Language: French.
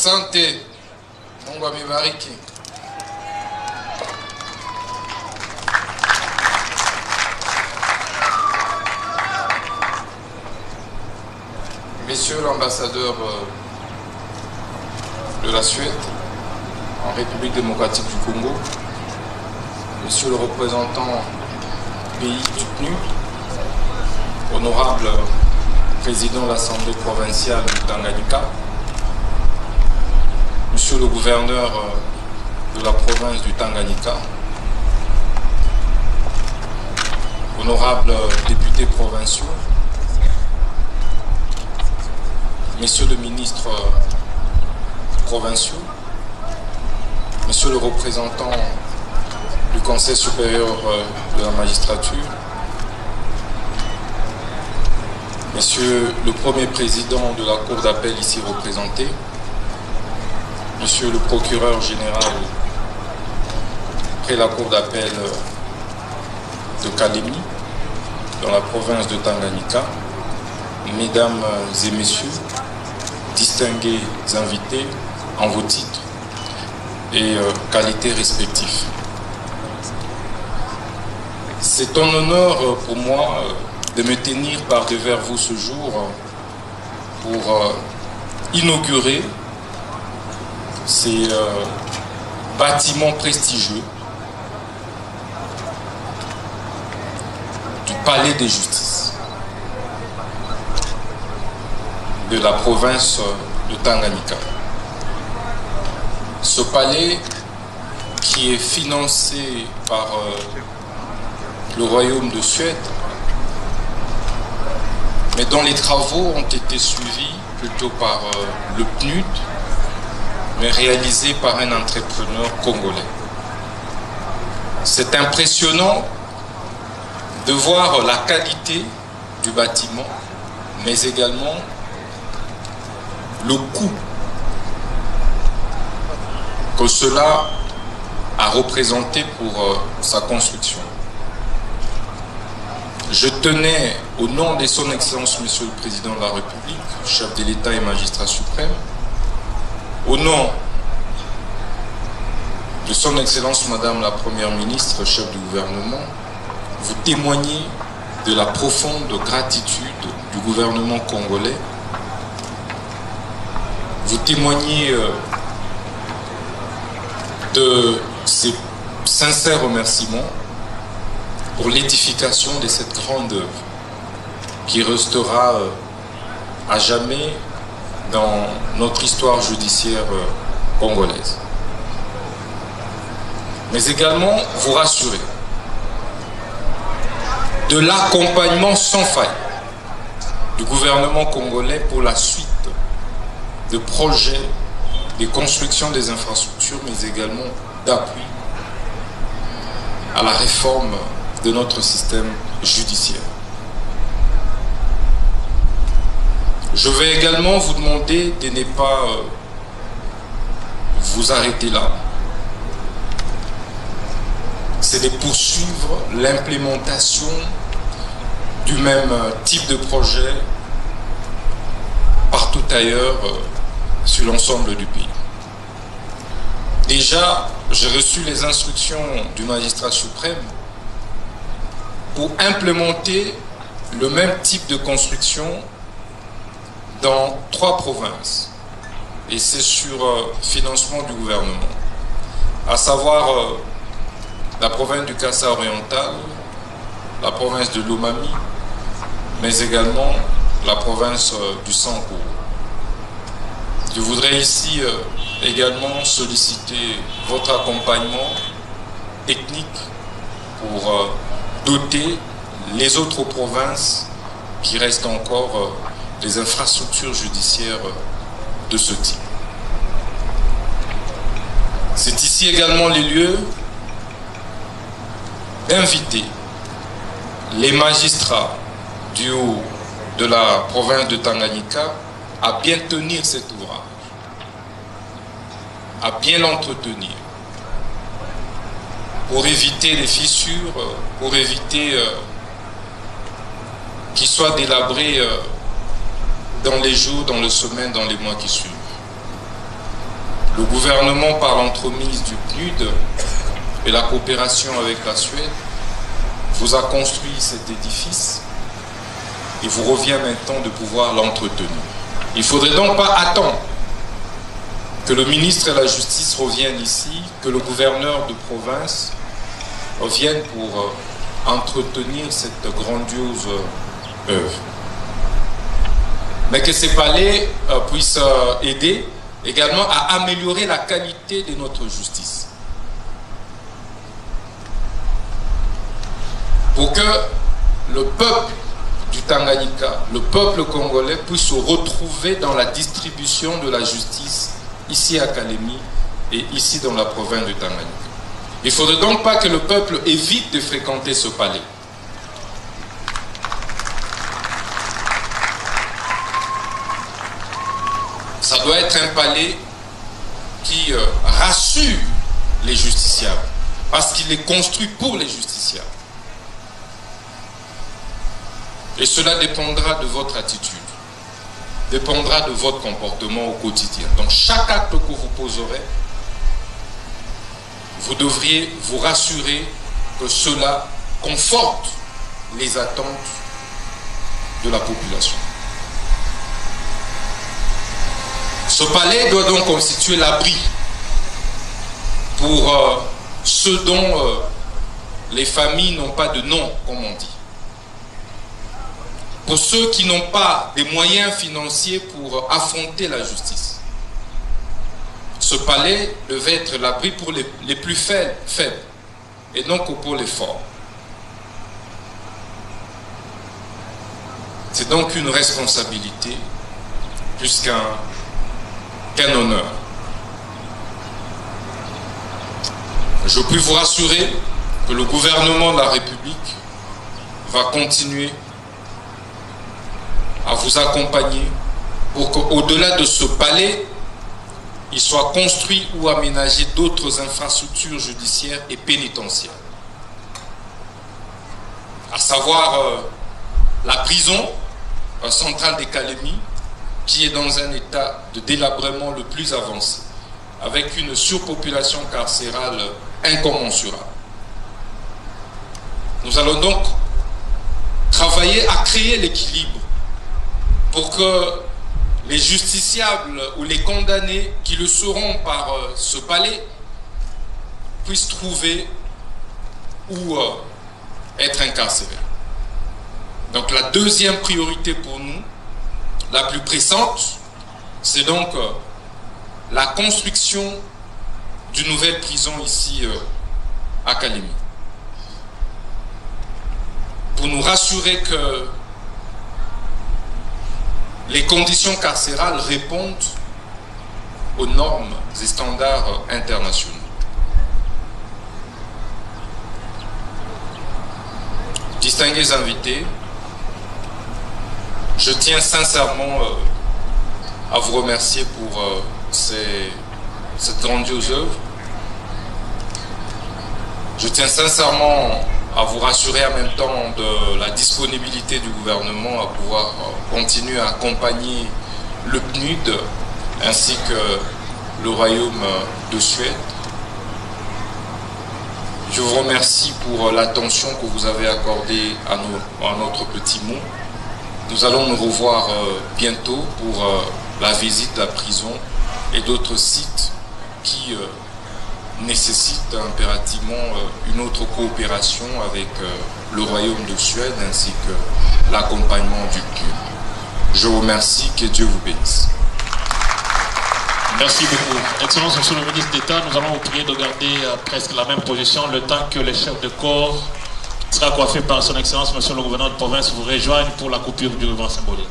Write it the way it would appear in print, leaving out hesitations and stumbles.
Asante. Mungu amebariki. Monsieur l'ambassadeur de la Suède en République démocratique du Congo, Monsieur le représentant du pays du PNUD, honorable président de l'Assemblée provinciale du Tanganyika, Monsieur le gouverneur de la province du Tanganyika, honorables députés provinciaux, Messieurs les ministres provinciaux, Monsieur le représentant du Conseil supérieur de la magistrature, Monsieur le premier président de la Cour d'appel ici représenté, Monsieur le procureur général près la Cour d'appel de Kalemi, dans la province de Tanganyika, Mesdames et Messieurs, distingués invités en vos titres et qualités respectives. C'est un honneur pour moi de me tenir par devers vous ce jour pour inaugurer ces bâtiments prestigieux du Palais de Justice de la province de Tanganyika. Ce palais qui est financé par le Royaume de Suède, mais dont les travaux ont été suivis plutôt par le PNUD, mais réalisés par un entrepreneur congolais. C'est impressionnant de voir la qualité du bâtiment, mais également le coût que cela a représenté pour sa construction. Je tenais, au nom de son Excellence Monsieur le Président de la République, chef de l'État et magistrat suprême, au nom de son Excellence Madame la Première Ministre, chef du gouvernement, vous témoigner de la profonde gratitude du gouvernement congolais. Vous témoignez de ces sincères remerciements pour l'édification de cette grande œuvre qui restera à jamais dans notre histoire judiciaire congolaise. Mais également vous rassurer de l'accompagnement sans faille du gouvernement congolais pour la suite de projets de construction des infrastructures, mais également d'appui à la réforme de notre système judiciaire. Je vais également vous demander de ne pas vous arrêter là. C'est de poursuivre l'implémentation du même type de projet partout ailleurs sur l'ensemble du pays. Déjà, j'ai reçu les instructions du magistrat suprême pour implémenter le même type de construction dans 3 provinces. Et c'est sur financement du gouvernement. À savoir la province du Kassa oriental, la province de Lomami, mais également la province du Sanko. Je voudrais ici également solliciter votre accompagnement technique pour doter les autres provinces qui restent encore des infrastructures judiciaires de ce type. C'est ici également les lieux d'inviter les magistrats du haut de la province de Tanganyika à bien tenir cet ouvrage, à bien l'entretenir, pour éviter les fissures, pour éviter qu'il soit délabré dans les jours, dans les semaines, dans les mois qui suivent. le gouvernement, par l'entremise du PNUD et la coopération avec la Suède, vous a construit cet édifice. Il vous revient maintenant de pouvoir l'entretenir. Il ne faudrait donc pas attendre que le ministre de la Justice revienne ici, que le gouverneur de province revienne pour entretenir cette grandiose œuvre. Mais que ces palais puissent aider également à améliorer la qualité de notre justice. Pour que le peuple du Tanganyika, le peuple congolais puisse se retrouver dans la distribution de la justice ici à Kalemi et ici dans la province du Tanganyika. Il ne faudrait donc pas que le peuple évite de fréquenter ce palais. Ça doit être un palais qui rassure les justiciables, parce qu'il est construit pour les justiciables. Et cela dépendra de votre attitude, dépendra de votre comportement au quotidien. Donc chaque acte que vous poserez, vous devriez vous rassurer que cela conforte les attentes de la population. Ce palais doit donc constituer l'abri pour ceux dont les familles n'ont pas de nom, comme on dit. Pour ceux qui n'ont pas des moyens financiers pour affronter la justice. Ce palais devait être l'abri pour les plus faibles et non que pour les forts. C'est donc une responsabilité plus qu'un honneur. Je puis vous rassurer que le gouvernement de la République va continuer à vous accompagner pour qu'au-delà de ce palais, il soit construit ou aménagé d'autres infrastructures judiciaires et pénitentiaires. À savoir la prison centrale des Kalemi, qui est dans un état de délabrement le plus avancé, avec une surpopulation carcérale incommensurable. Nous allons donc travailler à créer l'équilibre pour que les justiciables ou les condamnés qui le seront par ce palais puissent trouver où être incarcérés. Donc la deuxième priorité pour nous, la plus pressante, c'est donc la construction d'une nouvelle prison ici à Kalemi. Pour nous rassurer que les conditions carcérales répondent aux normes et standards internationaux. Distingués invités, je tiens sincèrement à vous remercier pour cette grandiose œuvre. Je tiens sincèrement à vous rassurer en même temps de la disponibilité du gouvernement à pouvoir continuer à accompagner le PNUD ainsi que le Royaume de Suède. Je vous remercie pour l'attention que vous avez accordée à notre petit mot. Nous allons nous revoir bientôt pour la visite de la prison et d'autres sites qui nécessitent impérativement une autre coopération avec le Royaume de Suède ainsi que l'accompagnement du PNUD. Je vous remercie, que Dieu vous bénisse. Merci beaucoup. Excellence, Monsieur le ministre d'État, nous allons vous prier de garder presque la même position le temps que les chefs de corps sera coiffé par son Excellence, Monsieur le gouverneur de province, vous rejoignent pour la coupure du ruban symbolique.